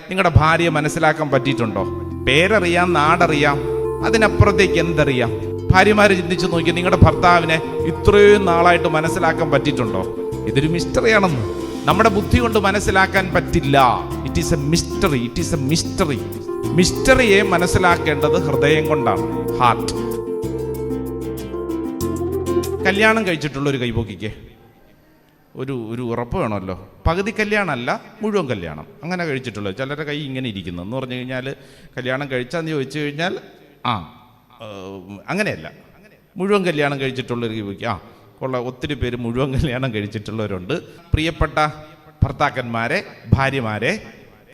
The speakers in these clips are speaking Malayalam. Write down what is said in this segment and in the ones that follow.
നിങ്ങളുടെ ഭാര്യയെ മനസ്സിലാക്കാൻ പറ്റിയിട്ടുണ്ടോ? പേരറിയാം, നാടറിയാം, അതിനപ്പുറത്തേക്ക് എന്തറിയാം? ഭാര്യമാര് ചിന്തിച്ചു നോക്കി, നിങ്ങളുടെ ഭർത്താവിനെ ഇത്രയും നാളായിട്ട് മനസ്സിലാക്കാൻ പറ്റിയിട്ടുണ്ടോ? ഇതൊരു മിസ്റ്ററിയാണെന്ന്. നമ്മുടെ ബുദ്ധി കൊണ്ട് മനസ്സിലാക്കാൻ പറ്റില്ല. It is a mystery. It is a mystery. മിസ്റ്ററിയെ മനസ്സിലാക്കേണ്ടത് ഹൃദയം കൊണ്ടാണ്, ഹാർട്ട്. കല്യാണം കഴിച്ചിട്ടുള്ള ഒരു കൈപോക്കിക്ക് ഒരു ഉറപ്പ് വേണമല്ലോ. പകുതി കല്യാണമല്ല, മുഴുവൻ കല്യാണം. അങ്ങനെ കഴിച്ചിട്ടുള്ളത് ചിലരുടെ കൈ ഇങ്ങനെ ഇരിക്കുന്നു എന്ന് പറഞ്ഞു കഴിഞ്ഞാൽ കല്യാണം കഴിച്ചാന്ന് ചോദിച്ചു കഴിഞ്ഞാൽ അങ്ങനെയല്ല. മുഴുവൻ കല്യാണം കഴിച്ചിട്ടുള്ളൊരു കൈപോക്കി ഒത്തിരി പേര് മുഴുവൻ കല്യാണം കഴിച്ചിട്ടുള്ളവരുണ്ട്. പ്രിയപ്പെട്ട ഭർത്താക്കന്മാരെ, ഭാര്യമാരെ,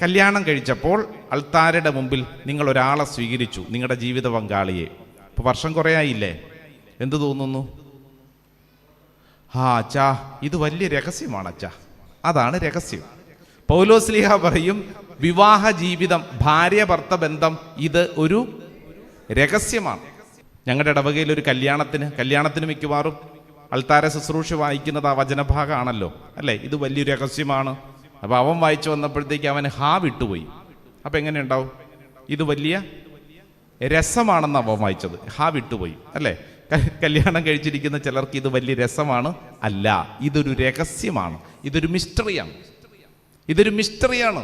കല്യാണം കഴിച്ചപ്പോൾ അൾത്താരയുടെ മുമ്പിൽ നിങ്ങൾ ഒരാളെ സ്വീകരിച്ചു, നിങ്ങളുടെ ജീവിത പങ്കാളിയെ. ഇപ്പോൾ വർഷം കുറേ ആയില്ലേ? എന്ത് തോന്നുന്നു? അച്ഛാ, ഇത് വലിയ രഹസ്യമാണ് അച്ഛാ. അതാണ് രഹസ്യം. പൗലോസ്ലീഹ പറയും, വിവാഹ ജീവിതം, ഭാര്യ ഭർത്ത ബന്ധം ഇത് ഒരു രഹസ്യമാണ്. ഞങ്ങളുടെ ഇടവകയിൽ ഒരു കല്യാണത്തിന് മിക്കവാറും അൾത്താര ശുശ്രൂഷ വായിക്കുന്നത് ആ വചനഭാഗമാണല്ലോ, അല്ലേ? ഇത് വലിയൊരു രഹസ്യമാണ്. അപ്പോൾ അവൻ വായിച്ചു വന്നപ്പോഴത്തേക്ക് അവന് വിട്ടുപോയി. അപ്പം എങ്ങനെ ഉണ്ടാവും? ഇത് വലിയ രസമാണെന്ന് അവൻ വായിച്ചത്, വിട്ടുപോയി, അല്ലേ? കല്യാണം കഴിച്ചിരിക്കുന്ന ചിലർക്ക് ഇത് വലിയ രസമാണ്. അല്ല, ഇതൊരു രഹസ്യമാണ്. ഇതൊരു മിസ്റ്ററിയാണ്. ഇതൊരു മിസ്റ്ററിയാണ്.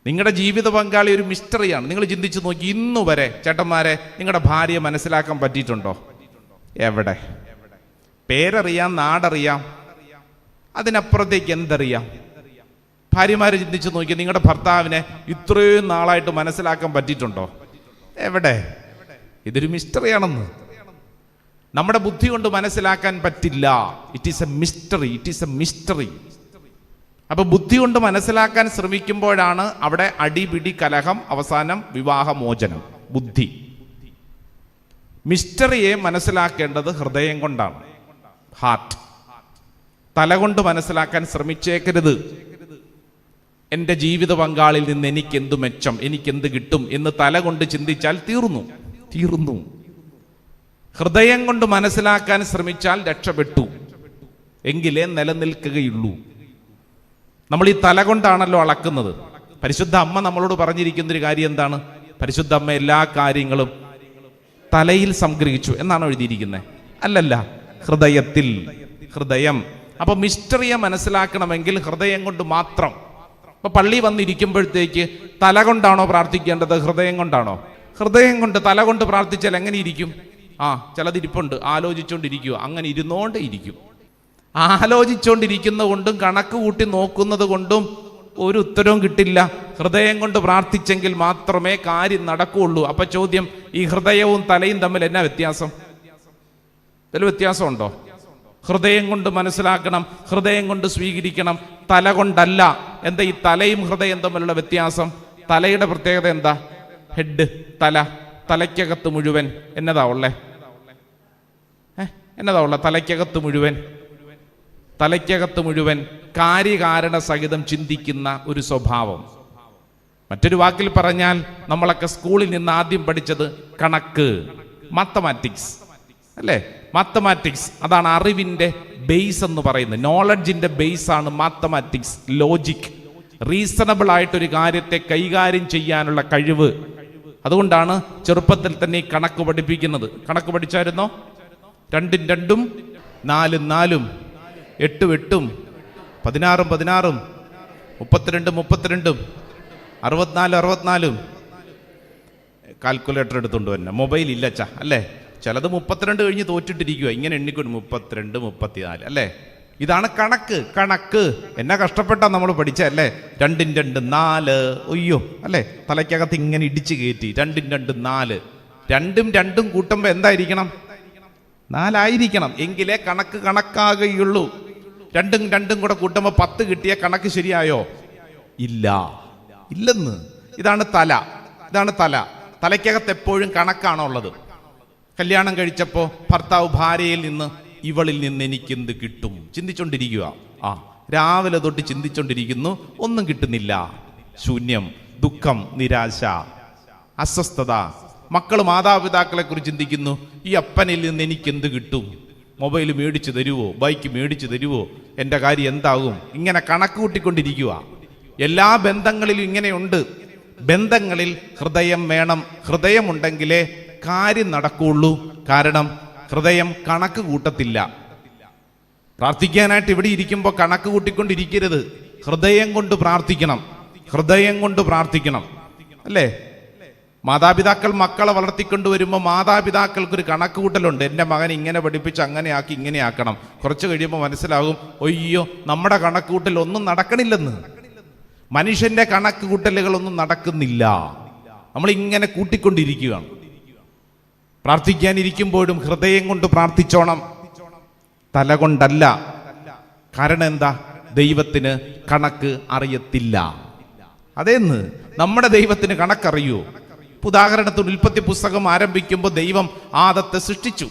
നിങ്ങളുടെ ജീവിത പങ്കാളി ഒരു മിസ്റ്ററിയാണ്. നിങ്ങൾ ചിന്തിച്ചു നോക്കി, ഇന്നുവരെ ചേട്ടന്മാരെ നിങ്ങളുടെ ഭാര്യയെ മനസ്സിലാക്കാൻ പറ്റിയിട്ടുണ്ടോ? എവിടെ? പേരറിയാം, നാടറിയാം, അതിനപ്പുറത്തേക്ക് എന്തറിയാം? ഭാര്യമാര് ചിന്തിച്ചു നോക്കി, നിങ്ങളുടെ ഭർത്താവിനെ ഇത്രയും നാളായിട്ട് മനസ്സിലാക്കാൻ പറ്റിയിട്ടുണ്ടോ? എവിടെ? ഇതൊരു മിസ്റ്ററിയാണെന്ന്. നമ്മുടെ ബുദ്ധി കൊണ്ട് മനസ്സിലാക്കാൻ പറ്റില്ല. It is a mystery. It is a mystery. അപ്പൊ ബുദ്ധി കൊണ്ട് മനസ്സിലാക്കാൻ ശ്രമിക്കുമ്പോഴാണ് അവിടെ അടിപിടി, കലഹം, അവസാനം വിവാഹമോചനം. ബുദ്ധി. മിസ്റ്ററിയെ മനസ്സിലാക്കേണ്ടത് ഹൃദയം കൊണ്ടാണ്, ഹാർട്ട്. തല കൊണ്ട് മനസ്സിലാക്കാൻ ശ്രമിച്ചേക്കരുത്. എൻ്റെ ജീവിത പങ്കാളിൽ നിന്ന് എനിക്കെന്ത് മെച്ചം, എനിക്കെന്ത് കിട്ടും എന്ന് തല കൊണ്ട് ചിന്തിച്ചാൽ തീർന്നു. ഹൃദയം കൊണ്ട് മനസ്സിലാക്കാൻ ശ്രമിച്ചാൽ രക്ഷപ്പെട്ടു. എങ്കിലേ നിലനിൽക്കുകയുള്ളൂ. നമ്മൾ ഈ തല കൊണ്ടാണല്ലോ അളക്കുന്നത്. പരിശുദ്ധ അമ്മ നമ്മളോട് പറഞ്ഞിരിക്കുന്നൊരു കാര്യം എന്താണ്? പരിശുദ്ധ അമ്മ എല്ലാ കാര്യങ്ങളും തലയിൽ സംഗ്രഹിച്ചു എന്നാണോ എഴുതിയിരിക്കുന്നത്? അല്ലല്ല, ഹൃദയത്തിൽ. ഹൃദയം. അപ്പൊ മിസ്റ്ററിയെ മനസ്സിലാക്കണമെങ്കിൽ ഹൃദയം കൊണ്ട് മാത്രം. അപ്പൊ പള്ളി വന്നിരിക്കുമ്പോഴത്തേക്ക് തല കൊണ്ടാണോ പ്രാർത്ഥിക്കേണ്ടത്, ഹൃദയം കൊണ്ടാണോ? ഹൃദയം കൊണ്ട്. തല കൊണ്ട് പ്രാർത്ഥിച്ചാൽ എങ്ങനെ ഇരിക്കും? ചിലതിരിപ്പുണ്ട്, ആലോചിച്ചുകൊണ്ടിരിക്കുക. അങ്ങനെ ഇരുന്നോണ്ടേ ഇരിക്കും. ആലോചിച്ചുകൊണ്ടിരിക്കുന്ന കൊണ്ടും കണക്ക് കൂട്ടി നോക്കുന്നത് കൊണ്ടും ഒരു ഉത്തരവും കിട്ടില്ല. ഹൃദയം കൊണ്ട് പ്രാർത്ഥിച്ചെങ്കിൽ മാത്രമേ കാര്യം നടക്കുകയുള്ളൂ. അപ്പൊ ചോദ്യം, ഈ ഹൃദയവും തലയും തമ്മിൽ എന്നാ വ്യത്യാസം? ഇതിൽ വ്യത്യാസമുണ്ടോ? ഹൃദയം കൊണ്ട് മനസ്സിലാക്കണം, ഹൃദയം കൊണ്ട് സ്വീകരിക്കണം, തല കൊണ്ടല്ല. എന്താ ഈ തലയും ഹൃദയം തമ്മിലുള്ള വ്യത്യാസം? തലയുടെ പ്രത്യേകത എന്താ? ഹെഡ്, തല. തലയ്ക്കകത്ത് മുഴുവൻ എന്നതാ ഉള്ളേ? തലയ്ക്കകത്ത് മുഴുവൻ കാര്യകാരണ സഹിതം ചിന്തിക്കുന്ന ഒരു സ്വഭാവം. മറ്റൊരു വാക്കിൽ പറഞ്ഞാൽ, നമ്മളൊക്കെ സ്കൂളിൽ നിന്ന് ആദ്യം പഠിച്ചത് കണക്ക്, മാത്തമാറ്റിക്സ്, അല്ലേ? മാത്തമാറ്റിക്സ് അതാണ് അറിവിൻ്റെ ബേസ് എന്ന് പറയുന്നത്. നോളജിൻ്റെ ബേസ് ആണ് മാത്തമാറ്റിക്സ്. ലോജിക്, റീസണബിൾ ആയിട്ടൊരു കാര്യത്തെ കൈകാര്യം ചെയ്യാനുള്ള കഴിവ്. അതുകൊണ്ടാണ് ചെറുപ്പത്തിൽ തന്നെ ഈ കണക്ക് പഠിപ്പിക്കുന്നത്. കണക്ക് പഠിച്ചായിരുന്നോ? 2 2 4 4 8 8 16 16 32 32 64 64. കാൽക്കുലേറ്റർ എടുത്തുകൊണ്ട് തന്നെ. മൊബൈൽ ഇല്ല അച്ഛാ, അല്ലേ? ചിലത് 32 കഴിഞ്ഞ് തോറ്റിട്ടിരിക്കുക. ഇങ്ങനെ എണ്ണിക്കൊണ്ട് 32 34, അല്ലേ? ഇതാണ് കണക്ക്. കണക്ക് എന്നാ കഷ്ടപ്പെട്ടാ നമ്മൾ പഠിച്ചല്ലേ? 2 2 4. ഒയ്യോ, അല്ലേ? തലയ്ക്കകത്ത് ഇങ്ങനെ ഇടിച്ചു കയറ്റി. 2 2 4. 2 2 കൂട്ടുമ്പോ എന്തായിരിക്കണം? 4 ആയിരിക്കണം. എങ്കിലേ കണക്ക് കണക്കാകുകയുള്ളൂ. 2 2 കൂടെ കൂട്ടുമ്പോ 10 കിട്ടിയ കണക്ക് ശരിയായോ? ഇല്ലെന്ന്. ഇതാണ് തല. തലയ്ക്കകത്ത് എപ്പോഴും കണക്കാണോ ഉള്ളത്? കല്യാണം കഴിച്ചപ്പോ ഭർത്താവ് ഭാര്യയിൽ നിന്ന്, ഇവളിൽ നിന്ന് എനിക്കെന്ത് കിട്ടും ചിന്തിച്ചോണ്ടിരിക്കുക. രാവിലെ തൊട്ട് ചിന്തിച്ചോണ്ടിരിക്കുന്നു, ഒന്നും കിട്ടുന്നില്ല. ശൂന്യം, ദുഃഖം, നിരാശ, അസ്വസ്ഥത. മക്കൾ മാതാപിതാക്കളെ കുറിച്ച് ചിന്തിക്കുന്നു, ഈ അപ്പനിൽ നിന്ന് എനിക്കെന്ത് കിട്ടും? മൊബൈൽ മേടിച്ചു തരുവോ? ബൈക്ക് മേടിച്ചു തരുവോ? എൻ്റെ കാര്യം എന്താകും? ഇങ്ങനെ കണക്ക് കൂട്ടിക്കൊണ്ടിരിക്കുക. എല്ലാ ബന്ധങ്ങളിലും ഇങ്ങനെയുണ്ട്. ബന്ധങ്ങളിൽ ഹൃദയം വേണം. ഹൃദയമുണ്ടെങ്കിലേ കാര്യം നടക്കുള്ളൂ. കാരണം ഹൃദയം കണക്ക് കൂട്ടത്തില്ല. പ്രാർത്ഥിക്കാനായിട്ട് ഇവിടെ ഇരിക്കുമ്പോൾ കണക്ക് കൂട്ടിക്കൊണ്ടിരിക്കരുത്. ഹൃദയം കൊണ്ട് പ്രാർത്ഥിക്കണം. ഹൃദയം കൊണ്ട് പ്രാർത്ഥിക്കണം, അല്ലേ? മാതാപിതാക്കൾ മക്കളെ വളർത്തിക്കൊണ്ടുവരുമ്പോൾ മാതാപിതാക്കൾക്കൊരു കണക്ക് കൂട്ടലുണ്ട്. എൻ്റെ മകൻ ഇങ്ങനെ പഠിപ്പിച്ച് അങ്ങനെ ആക്കി ഇങ്ങനെ ആക്കണം. കുറച്ച് കഴിയുമ്പോൾ മനസ്സിലാകും, ഒയ്യോ നമ്മുടെ കണക്ക് കൂട്ടൽ ഒന്നും നടക്കണില്ലെന്ന്. മനുഷ്യന്റെ കണക്ക് കൂട്ടലുകളൊന്നും നടക്കുന്നില്ല. നമ്മൾ ഇങ്ങനെ കൂട്ടിക്കൊണ്ടിരിക്കുകയാണ്. പ്രാർത്ഥിക്കാനിരിക്കുമ്പോഴും ഹൃദയം കൊണ്ട് പ്രാർത്ഥിച്ചോണം, തല കൊണ്ടല്ല. കാരണം എന്താ? ദൈവത്തിന് കണക്ക് അറിയത്തില്ല. അതേന്ന് നമ്മുടെ ദൈവത്തിന് കണക്കറിയൂ. ഉദാഹരണത്തിന് ഉൽപ്പത്തി പുസ്തകം ആരംഭിക്കുമ്പോൾ ദൈവം ആദത്തെ സൃഷ്ടിച്ചു.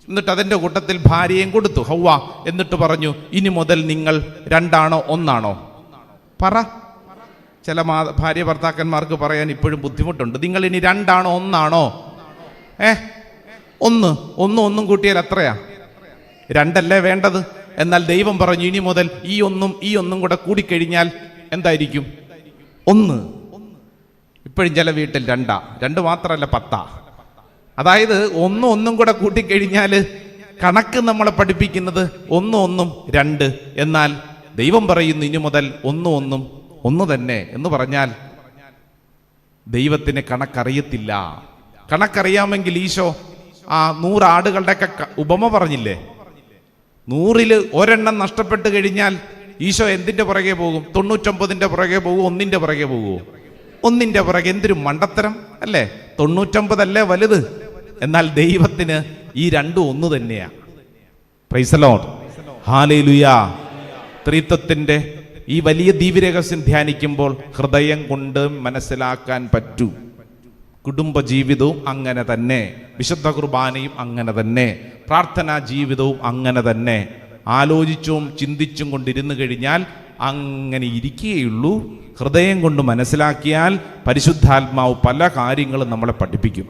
എന്നിട്ട് അതിൻ്റെ കൂട്ടത്തിൽ ഭാര്യയും കൊടുത്തു, ഹൗവ. എന്നിട്ട് പറഞ്ഞു, ഇനി മുതൽ നിങ്ങൾ രണ്ടാണോ ഒന്നാണോ? പറ. ചില ഭാര്യ ഭർത്താക്കന്മാർക്ക് പറയാൻ ഇപ്പോഴും ബുദ്ധിമുട്ടുണ്ട്. നിങ്ങൾ ഇനി രണ്ടാണോ ഒന്നാണോ? ഒന്നും കൂട്ടിയാൽ എത്രയാ? രണ്ടല്ലേ വേണ്ടത്. എന്നാൽ ദൈവം പറഞ്ഞു, ഇനി മുതൽ ഈ ഒന്നും കൂടെ കൂടിക്കഴിഞ്ഞാൽ എന്തായിരിക്കും? ഒന്ന്. ഇപ്പോഴും ചില വീട്ടിൽ രണ്ട് മാത്രമല്ല 10. അതായത് ഒന്നും കൂടെ കൂട്ടിക്കഴിഞ്ഞാൽ കണക്ക് നമ്മളെ പഠിപ്പിക്കുന്നത് ഒന്നും 2. എന്നാൽ ദൈവം പറയുന്നു, ഇനി മുതൽ ഒന്നും ഒന്ന് തന്നെ എന്ന് പറഞ്ഞാൽ ദൈവത്തിന് കണക്കറിയത്തില്ല. കണക്കറിയാമെങ്കിൽ ഈശോ ആ 100 ആടുകളുടെയൊക്കെ ഉപമ പറഞ്ഞില്ലേ? 100-ൽ ഒരെണ്ണം നഷ്ടപ്പെട്ട് കഴിഞ്ഞാൽ ഈശോ എന്തിന്റെ പുറകെ പോകും? 99-ന്റെ പുറകെ പോകും? 1-ന്റെ പുറകെ പോകുമോ? 1-ന്റെ പുറകെ. എന്തൊരു മണ്ടത്തരം അല്ലേ? 99 അല്ലേ വലുത്? എന്നാൽ ദൈവത്തിന് ഈ രണ്ടും ഒന്ന് തന്നെയാ. Praise the lord, hallelujah. ത്രിത്വത്തിന്റെ ഈ വലിയ ദിവ്യരഹസ്യം ധ്യാനിക്കുമ്പോൾ ഹൃദയം കൊണ്ട് മനസ്സിലാക്കാൻ പറ്റൂ. കുടുംബജീവിതവും അങ്ങനെ തന്നെ, വിശുദ്ധ കുർബാനയും അങ്ങനെ തന്നെ, പ്രാർത്ഥനാ ജീവിതവും അങ്ങനെ തന്നെ. ആലോചിച്ചും ചിന്തിച്ചും കൊണ്ടിരുന്നു കഴിഞ്ഞാൽ അങ്ങനെ ഇരിക്കുകയുള്ളൂ. ഹൃദയം കൊണ്ട് മനസ്സിലാക്കിയാൽ പരിശുദ്ധാത്മാവ് പല കാര്യങ്ങളും നമ്മളെ പഠിപ്പിക്കും.